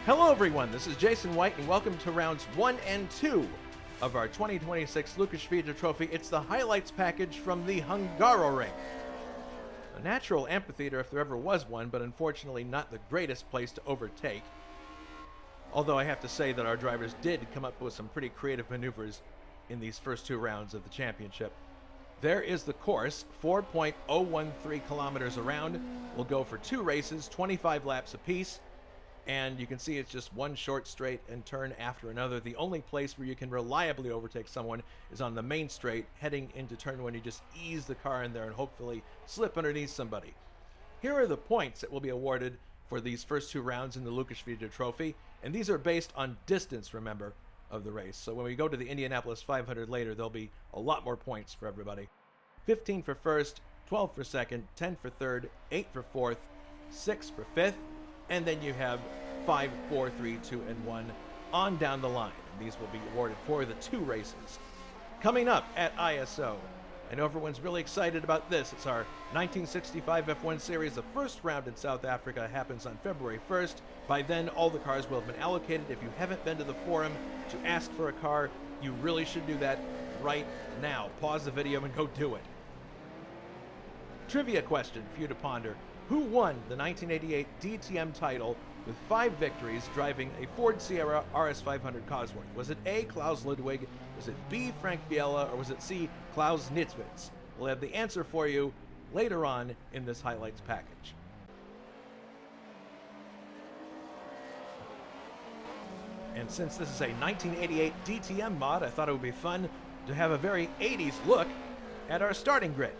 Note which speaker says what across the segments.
Speaker 1: Hello everyone, this is Jason White and welcome to rounds 1 and 2 of our 2026 Lukaszwida Trophy. It's the highlights package from the Hungaroring. A natural amphitheater if there ever was one, but unfortunately not the greatest place to overtake. Although I have to say that our drivers did come up with some pretty creative maneuvers in these first two rounds of the championship. There is the course, 4.013 kilometers around. We'll go for two races, 25 laps apiece. And you can see it's just one short straight and turn after another. The only place where you can reliably overtake someone is on the main straight, heading into turn one. You just ease the car in there and hopefully slip underneath somebody. Here are the points that will be awarded for these first two rounds in the Lukaszwida Trophy. And these are based on distance, remember, of the race. So when we go to the Indianapolis 500 later, there'll be a lot more points for everybody. 15 for first, 12 for second, 10 for third, 8 for fourth, 6 for fifth, and then you have 5, 4, 3, 2, and 1 on down the line. And these will be awarded for the two races. Coming up at ISO, I know everyone's really excited about this. It's our 1965 F1 Series. The first round in South Africa happens on February 1st. By then, all the cars will have been allocated. If you haven't been to the forum to ask for a car, you really should do that right now. Pause the video and go do it. Trivia question for you to ponder. Who won the 1988 DTM title with 5 victories driving a Ford Sierra RS500 Cosworth? Was it A, Klaus Ludwig, was it B, Frank Biela, or was it C, Klaus Nitzwitz? We'll have the answer for you later on in this highlights package. And since this is a 1988 DTM mod, I thought it would be fun to have a very 80s look at our starting grid.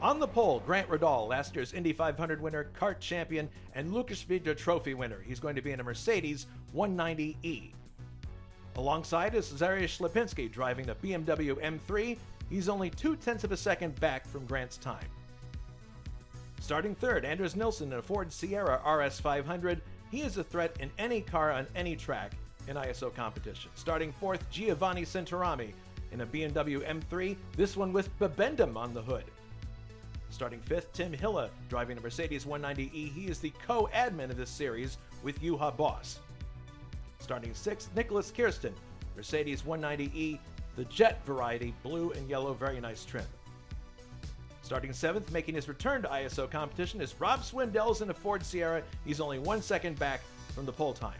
Speaker 1: On the pole, Grant Radal, last year's Indy 500 winner, kart champion, and Lukaszwida Trophy winner. He's going to be in a Mercedes 190E. Alongside is Zariusz Lipinski driving the BMW M3. He's only 0.2 of a second back from Grant's time. Starting third, Anders Nilsson in a Ford Sierra RS500. He is a threat in any car on any track in ISO competition. Starting fourth, Giovanni Centorami in a BMW M3, this one with Bibendum on the hood. Starting fifth, Tim Hille, driving a Mercedes 190E. He is the co-admin of this series with Juha Boss. Starting sixth, Nicholas Kirsten, Mercedes 190E, the Jet variety, blue and yellow, very nice trim. Starting seventh, making his return to ISO competition, is Rob Swindells in a Ford Sierra. He's only 1 second back from the pole time.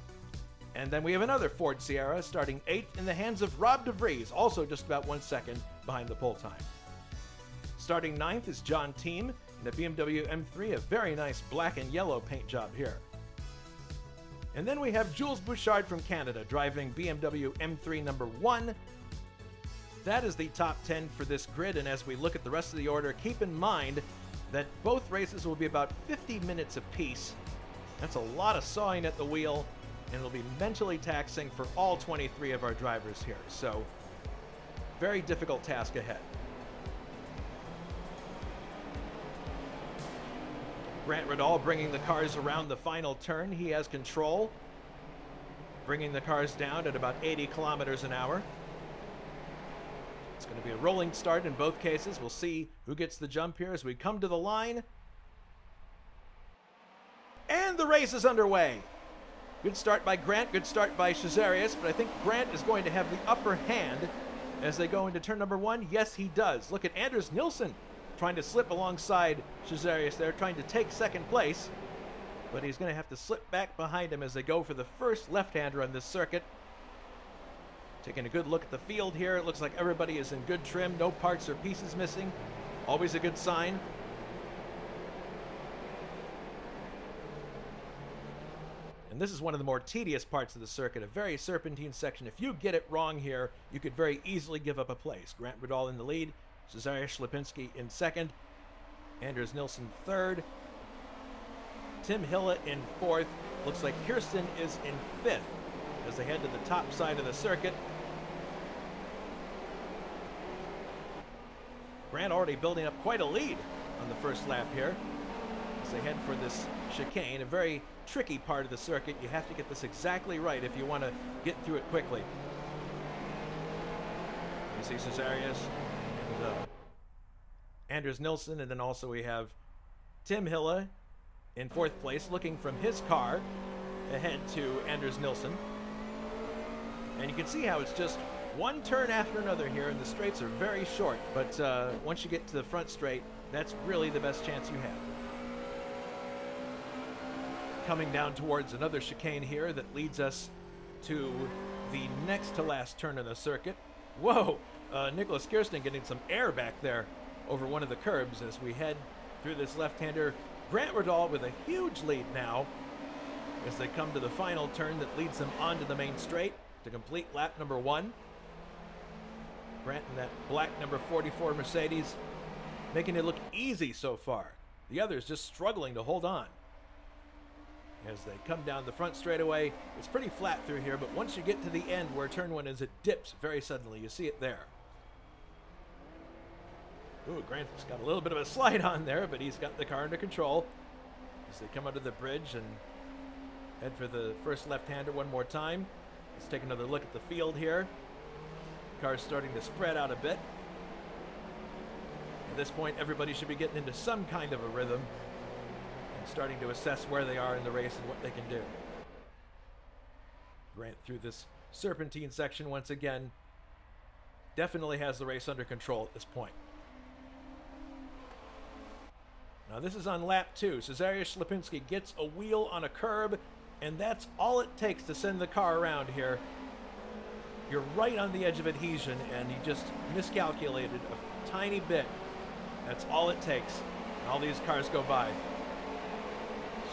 Speaker 1: And then we have another Ford Sierra, starting eighth in the hands of Rob DeVries, also just about 1 second behind the pole time. Starting ninth is John Thiem in a BMW M3, a very nice black and yellow paint job here. And then we have Jules Bouchard from Canada driving BMW M3 number 1. That is the top 10 for this grid, and as we look at the rest of the order, keep in mind that both races will be about 50 minutes apiece. That's a lot of sawing at the wheel, and it'll be mentally taxing for all 23 of our drivers here. So, very difficult task ahead. Grant Radal bringing the cars around the final turn. He has control, bringing the cars down at about 80 kilometers an hour. It's going to be a rolling start in both cases. We'll see who gets the jump here as we come to the line. And the race is underway. Good start by Grant, good start by Zariusz, but I think Grant is going to have the upper hand as they go into turn number 1. Yes, he does. Look at Anders Nilsson trying to slip alongside Zariusz there, trying to take second place, but he's going to have to slip back behind him as they go for the first left-hander on this circuit. Taking a good look at the field here, it looks like everybody is in good trim, no parts or pieces missing. Always a good sign. And this is one of the more tedious parts of the circuit, a very serpentine section. If you get it wrong here, you could very easily give up a place. Grant Radal in the lead, Zariusz Lipinski in second, Anders Nilsson third, Tim Hille in fourth. Looks like Kirsten is in fifth as they head to the top side of the circuit. Grant already building up quite a lead on the first lap here as they head for this chicane, a very tricky part of the circuit. You have to get this exactly right if you want to get through it quickly. You see Zariusz and Anders Nilsson, and then also we have Tim Hille in 4th place, looking from his car ahead to Anders Nilsson. And you can see how it's just one turn after another here, and the straights are very short. But once you get to the front straight, that's really the best chance you have. Coming down towards another chicane here that leads us to the next to last turn in the circuit. Whoa! Nicholas Kirsten getting some air back there over one of the curbs as we head through this left-hander. Grant Riddall with a huge lead now as they come to the final turn that leads them onto the main straight to complete lap number 1. Grant in that black number 44 Mercedes, making it look easy so far. The others just struggling to hold on. As they come down the front straightaway, it's pretty flat through here, but once you get to the end where turn 1 is, it dips very suddenly. You see it there. Ooh, Grant's got a little bit of a slide on there, but he's got the car under control as they come under the bridge and head for the first left-hander one more time. Let's take another look at the field here. Car's starting to spread out a bit. At this point, everybody should be getting into some kind of a rhythm and starting to assess where they are in the race and what they can do. Grant through this serpentine section once again. Definitely has the race under control at this point. Now this is on lap 2. Cezariusz Lipinski gets a wheel on a curb, and that's all it takes to send the car around here. You're right on the edge of adhesion, and he just miscalculated a tiny bit. That's all it takes. And all these cars go by.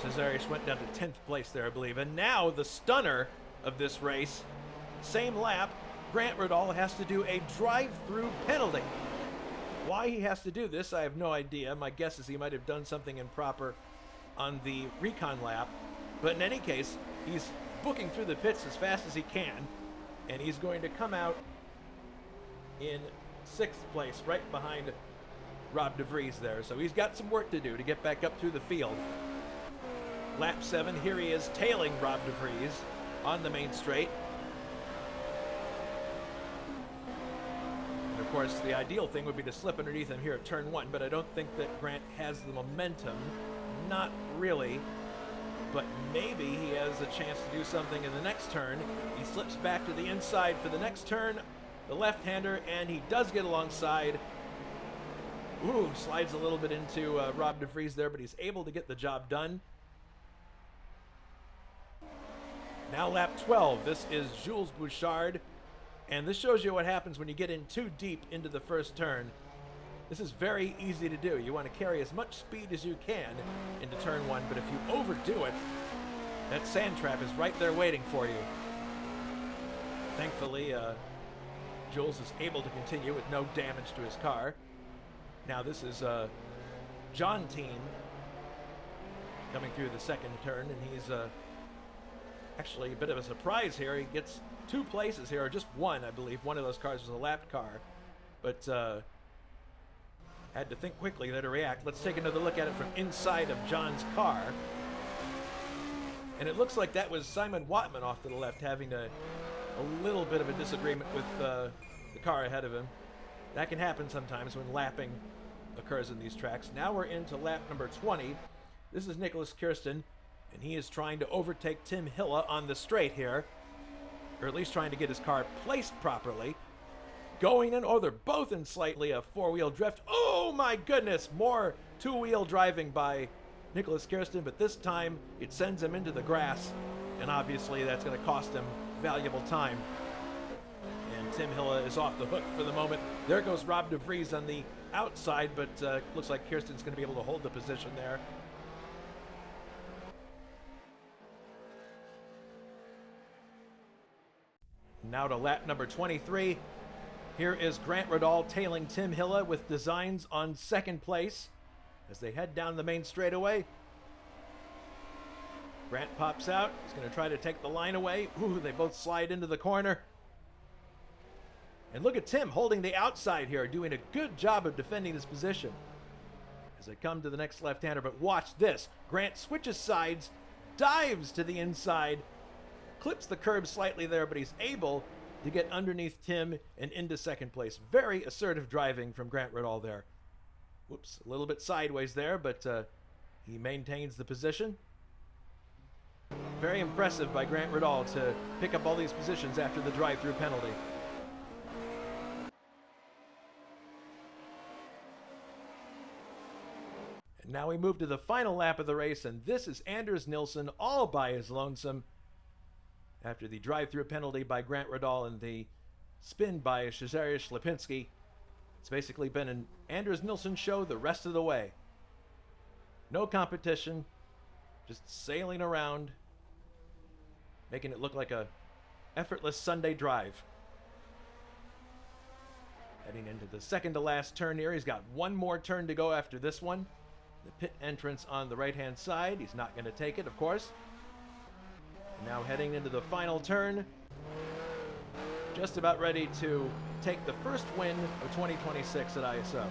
Speaker 1: Cezariusz went down to 10th place there, I believe. And now the stunner of this race, same lap, Grant Riddall has to do a drive-through penalty. Why he has to do this, I have no idea. My guess is he might have done something improper on the recon lap. But in any case, he's booking through the pits as fast as he can. And he's going to come out in 6th place, right behind Rob DeVries there. So he's got some work to do to get back up through the field. Lap 7, here he is tailing Rob DeVries on the main straight. And of course, the ideal thing would be to slip underneath him here at turn 1, but I don't think that Grant has the momentum. Not really. But maybe he has a chance to do something in the next turn. He slips back to the inside for the next turn, the left-hander, and he does get alongside. Ooh, slides a little bit into Rob DeVries there, but he's able to get the job done. Now lap 12. This is Jules Bouchard, and this shows you what happens when you get in too deep into the first turn. This is very easy to do. You want to carry as much speed as you can into turn 1, but if you overdo it, that sand trap is right there waiting for you. Thankfully, Jules is able to continue with no damage to his car. Now this is John Teen coming through the second turn, and he's actually a bit of a surprise here. He gets 2 places here, or just 1, I believe. One of those cars was a lap car, but had to think quickly there to react. Let's take another look at it from inside of John's car. And it looks like that was Simon Wattman off to the left, having a little bit of a disagreement with the car ahead of him. That can happen sometimes when lapping occurs in these tracks. Now we're into lap number 20. This is Nicholas Kirsten, and he is trying to overtake Tim Hilla on the straight here, or at least trying to get his car placed properly. Going in, oh, they're both in slightly a 4-wheel drift. Oh my goodness, more 2-wheel driving by Nicholas Kirsten, but this time it sends him into the grass, and obviously that's going to cost him valuable time. And Tim Hilla is off the hook for the moment. There goes Rob DeVries on the outside, but looks like Kirsten's going to be able to hold the position there. Now to lap number 23. Here is Grant Riddall tailing Tim Hilla with designs on 2nd place as they head down the main straightaway. Grant pops out. He's going to try to take the line away. Ooh, they both slide into the corner. And look at Tim holding the outside here, doing a good job of defending his position as they come to the next left-hander. But watch this. Grant switches sides, dives to the inside, clips the curb slightly there, but he's able to get underneath Tim and into 2nd place. Very assertive driving from Grant Riddall there. Whoops, a little bit sideways there, but He maintains the position. Very impressive by Grant Riddall to pick up all these positions after the drive-through penalty. And now we move to the final lap of the race, and this is Anders Nilsson all by his lonesome after the drive-through penalty by Grant Riddall and the spin by Cezary Ślepinski. It's basically been an Anders Nilsson show the rest of the way. No competition, just sailing around, making it look like a effortless Sunday drive. Heading into the second to last turn here. He's got one more turn to go after this one. The pit entrance on the right-hand side. He's not going to take it, of course. And now heading into the final turn. Just about ready to take the first win of 2026 at ISO.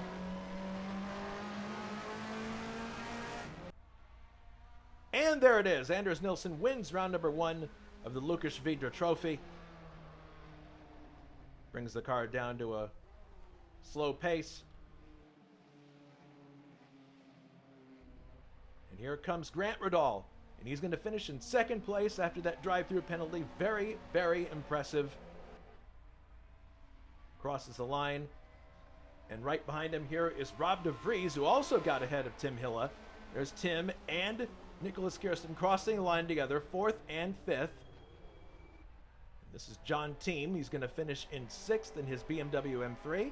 Speaker 1: And there it is. Anders Nilsson wins round number 1 of the Lukas Vidra Trophy. Brings the car down to a slow pace. And here comes Grant Riddall. And he's going to finish in second place after that drive-through penalty. Very, very impressive. Crosses the line. And right behind him here is Rob de Vries, who also got ahead of Tim Hille. There's Tim and Nicholas Kirsten crossing the line together, 4th and 5th. This is John Team. He's going to finish in 6th in his BMW M3.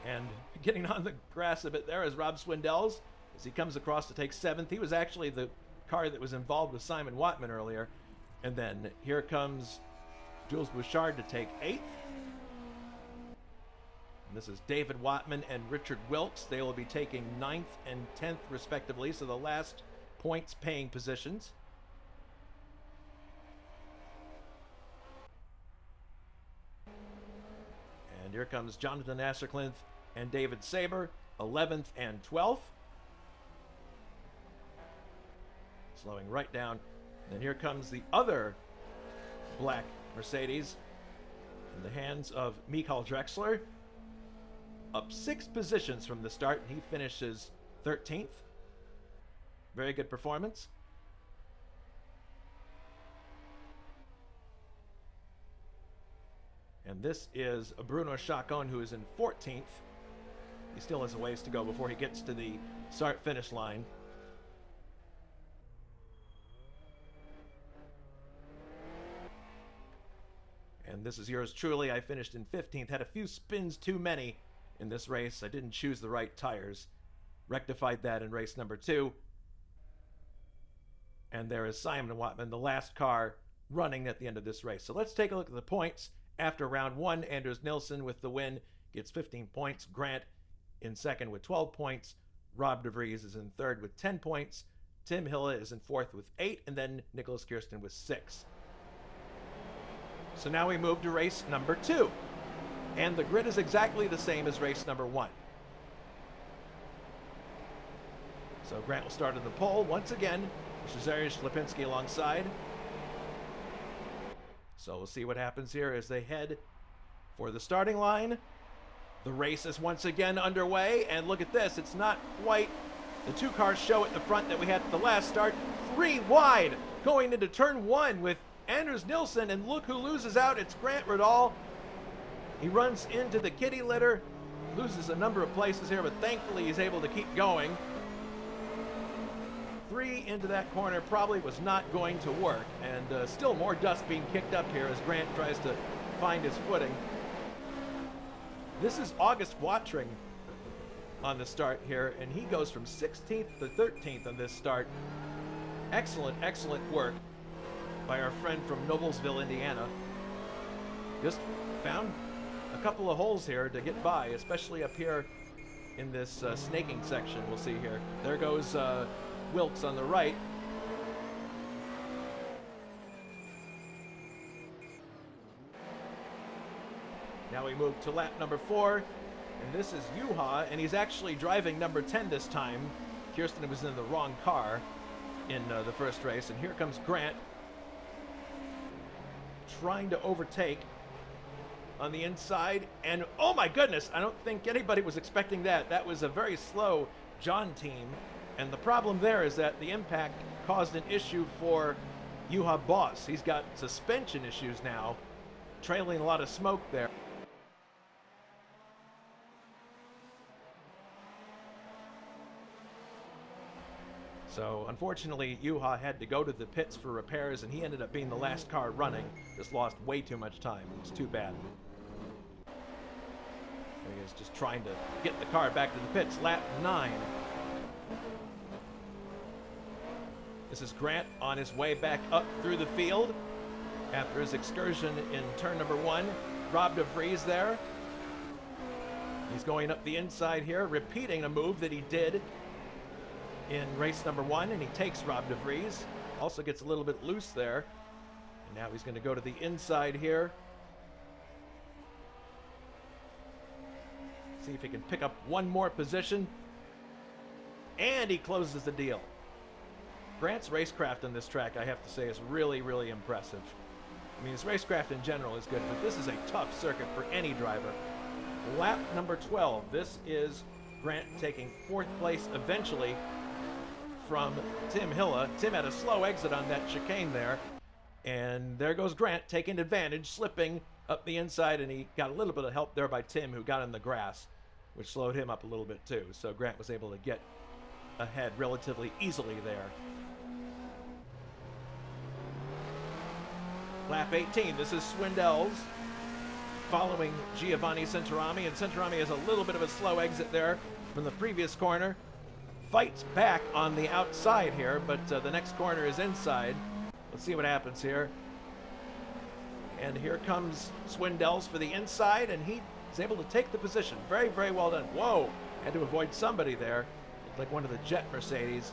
Speaker 1: And getting on the grass a bit there is Rob Swindells as he comes across to take 7th. He was actually the car that was involved with Simon Watman earlier. And then here comes Jules Bouchard to take 8th. And this is David Watman and Richard Wilkes. They will be taking 9th and 10th respectively, so the last points paying positions. And here comes Jonathan Asserclinth and David Saber, 11th and 12th. Slowing right down. And then here comes the other black Mercedes in the hands of Michael Drexler. Up 6 positions from the start, and he finishes 13th. Very good performance. And this is Bruno Chacon, who is in 14th. He still has a ways to go before he gets to the start-finish line. And this is yours truly. I finished in 15th. Had a few spins too many in this race. I didn't choose the right tires. Rectified that in race number 2. And there is Simon Watman, the last car running at the end of this race. So let's take a look at the points. After round 1, Anders Nilsson with the win gets 15 points. Grant in second with 12 points. Rob de Vries is in third with 10 points. Tim Hille is in fourth with 8. And then Nicholas Kirsten with 6. So now we move to race number 2. And the grid is exactly the same as race number 1. So Grant will start on the pole once again. Cezary Ślepinski alongside. So we'll see what happens here as they head for the starting line. The race is once again underway. And look at this. It's not quite the 2-car show at the front that we had at the last start. 3 wide going into turn 1 with Anders Nilsson. And look who loses out. It's Grant Riddall. He runs into the kitty litter, loses a number of places here, but thankfully he's able to keep going. 3 into that corner probably was not going to work, and still more dust being kicked up here as Grant tries to find his footing. This is August Watring on the start here, and he goes from 16th to 13th on this start. Excellent, excellent work by our friend from Noblesville, Indiana. Just found a couple of holes here to get by, especially up here in this snaking section we'll see here. There goes Wilkes on the right. Now we move to lap number 4, and this is Juha, and he's actually driving number 10 this time. Kirsten was in the wrong car in the first race, and here comes Grant trying to overtake on the inside, and oh my goodness, I don't think anybody was expecting that. That was a very slow John team, and the problem there is that the impact caused an issue for Juha Boss. He's got suspension issues now, trailing a lot of smoke there. So unfortunately, Juha had to go to the pits for repairs, and he ended up being the last car running. Just lost way too much time. It was too bad. There he is, just trying to get the car back to the pits. Lap 9. This is Grant on his way back up through the field after his excursion in turn number 1. Rob de Vries there. He's going up the inside here, repeating a move that he did in race number 1, and he takes Rob de Vries. Also gets a little bit loose there. And now he's going to go to the inside here. See if he can pick up one more position. And he closes the deal. Grant's racecraft on this track, I have to say, is really, really impressive. I mean, his racecraft in general is good, but this is a tough circuit for any driver. Lap number 12. This is Grant taking 4th place eventually from Tim Hilla. Tim had a slow exit on that chicane there. And there goes Grant taking advantage, slipping up the inside, and he got a little bit of help there by Tim, who got in the grass, which slowed him up a little bit too. So Grant was able to get ahead relatively easily there. Lap 18, this is Swindells following Giovanni Centorami, and Centorami has a little bit of a slow exit there from the previous corner. Fights back on the outside here, but the next corner is inside. Let's see what happens here. And here comes Swindells for the inside, and he is able to take the position. Very, very well done. Whoa, had to avoid somebody there. Looked like one of the Jet Mercedes.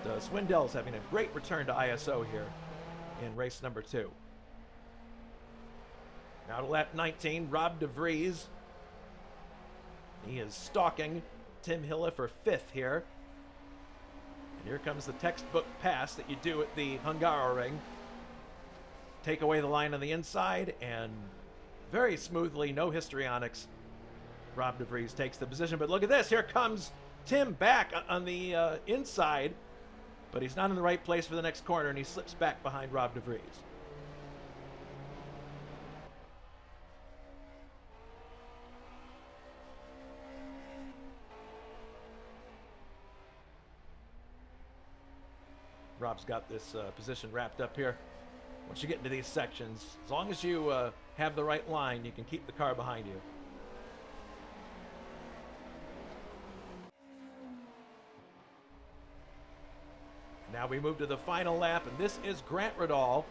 Speaker 1: But Swindells having a great return to ISO here in race number 2. Now to lap 19, Rob de Vries. He is stalking Tim Hilla for 5th here. And here comes the textbook pass that you do at the Hungaroring. Take away the line on the inside, and very smoothly, no histrionics, Rob de Vries takes the position. But look at this, here comes Tim back on the inside, but he's not in the right place for the next corner, and he slips back behind Rob de Vries. Rob's got this position wrapped up here. Once you get into these sections, as long as you have the right line, you can keep the car behind you. Now we move to the final lap, and this is Grant Radal.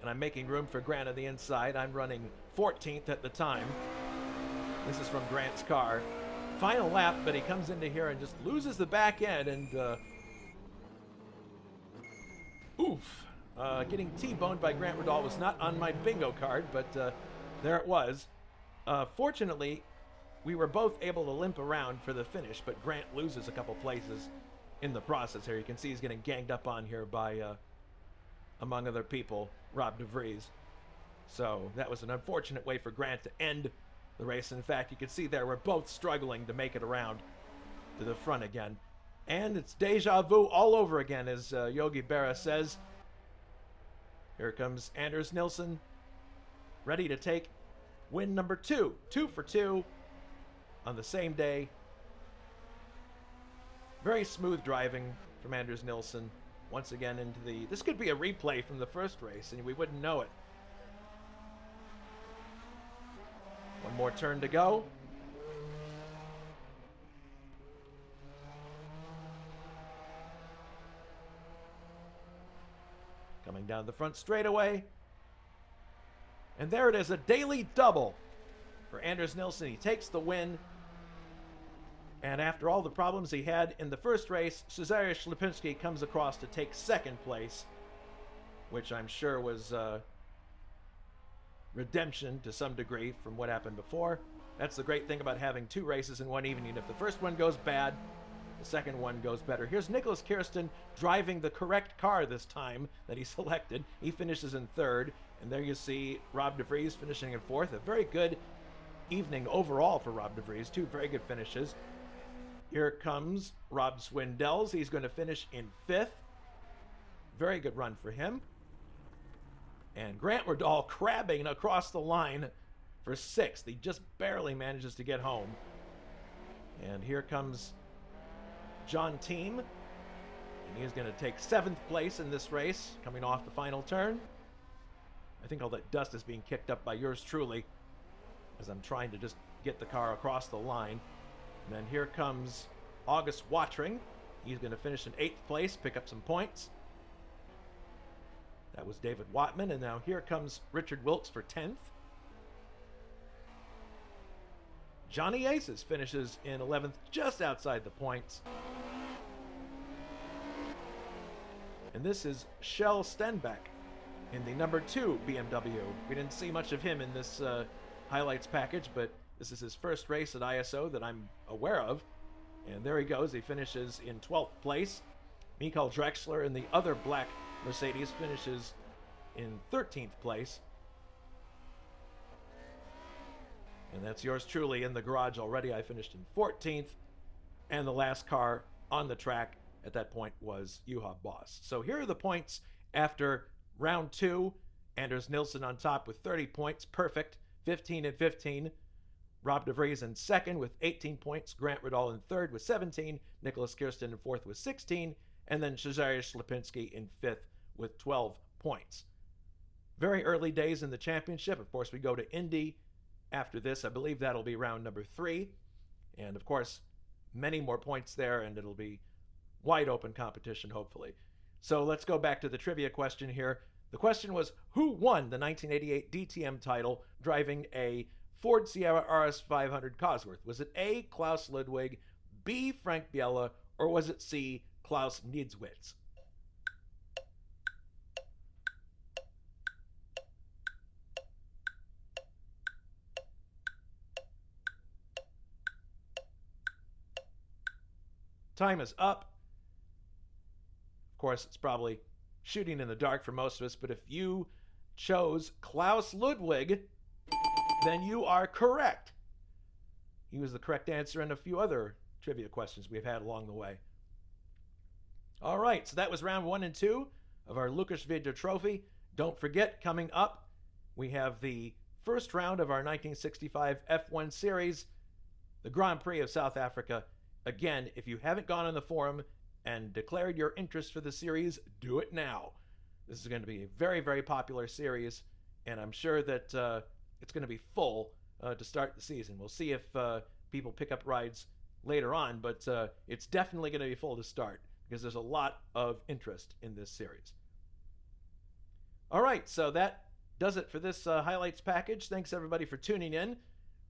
Speaker 1: And I'm making room for Grant on the inside. I'm running 14th at the time. This is from Grant's car. Final lap, but he comes into here and just loses the back end, and getting T-boned by Grant Radal was not on my bingo card, but there it was. Fortunately, we were both able to limp around for the finish, but Grant loses a couple places in the process here. You can see he's getting ganged up on here by, among other people, Rob de Vries. So that was an unfortunate way for Grant to end the race. In fact, you can see there we're both struggling to make it around to the front again. And it's deja vu all over again, as Yogi Berra says. Here comes Anders Nilsson, ready to take win number 2. 2 for 2 on the same day. Very smooth driving from Anders Nilsson. Once again into the... This could be a replay from the first race, and we wouldn't know it. One more turn to go. Coming down the front straightaway. And there it is, a daily double for Anders Nilsson. He takes the win. And after all the problems he had in the first race, Cezary Ślepinski comes across to take 2nd place, which I'm sure was redemption to some degree from what happened before. That's the great thing about having 2 races in one evening. If the first one goes bad, The second one goes better. Here's Nicholas Kirsten driving the correct car this time that he selected. He finishes in third. And there you see Rob DeVries finishing in fourth. A very good evening overall for Rob DeVries. Two very good finishes. Here comes Rob Swindells. He's going to finish in fifth. Very good run for him. And Grant Riddall crabbing across the line for sixth. He just barely manages to get home. And here comes John Team. And he's going to take seventh place in this race, coming off the final turn. I think all that dust is being kicked up by yours truly as I'm trying to just get the car across the line. And then here comes August Watring. He's going to finish in eighth place, pick up some points. That was David Watman. And now here comes Richard Wilkes for 10th. Johnny Aces finishes in 11th, just outside the points. And this is Shel Stenbeck in the number 2 BMW. We didn't see much of him in this highlights package, but this is his first race at ISO that I'm aware of. And there he goes. He finishes in 12th place. Mikael Drexler in the other black Mercedes finishes in 13th place. And that's yours truly in the garage already. I finished in 14th. And the last car on the track at that point was Juha Boss. So here are the points after round 2. Anders Nilsson on top with 30 points. Perfect. 15 and 15. Rob DeVries in second with 18 points. Grant Riddall in third with 17. Nicholas Kirsten in fourth with 16. And then Cezarius Lipinski in fifth with 12 points. Very early days in the championship. Of course, we go to Indy after this. I believe that'll be round number 3. And of course, many more points there, and it'll be wide open competition, hopefully. So let's go back to the trivia question here. The question was, who won the 1988 DTM title driving a Ford Sierra RS500 Cosworth? Was it A, Klaus Ludwig, B, Frank Biella, or was it C, Klaus Niedzwitz? Time is up. Of course, it's probably shooting in the dark for most of us, but if you chose Klaus Ludwig, then you are correct. He was the correct answer in a few other trivia questions we've had along the way. All right, so that was round 1 and 2 of our Lukas Vidra Trophy. Don't forget, coming up, we have the first round of our 1965 F1 Series, the Grand Prix of South Africa. Again, if you haven't gone on the forum and declared your interest for the series, do it now. This is going to be a very, very popular series, and I'm sure that it's going to be full to start the season. We'll see if people pick up rides later on, but it's definitely going to be full to start because there's a lot of interest in this series. All right, so that does it for this highlights package. Thanks, everybody, for tuning in.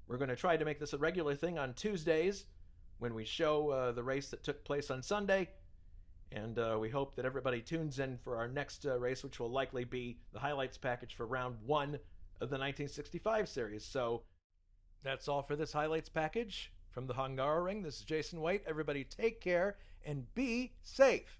Speaker 1: We're going to try to make this a regular thing on Tuesdays when we show the race that took place on Sunday. And we hope that everybody tunes in for our next race, which will likely be the highlights package for round 1 of the 1965 series. So that's all for this highlights package. From the Hungaroring, this is Jason White. Everybody take care and be safe.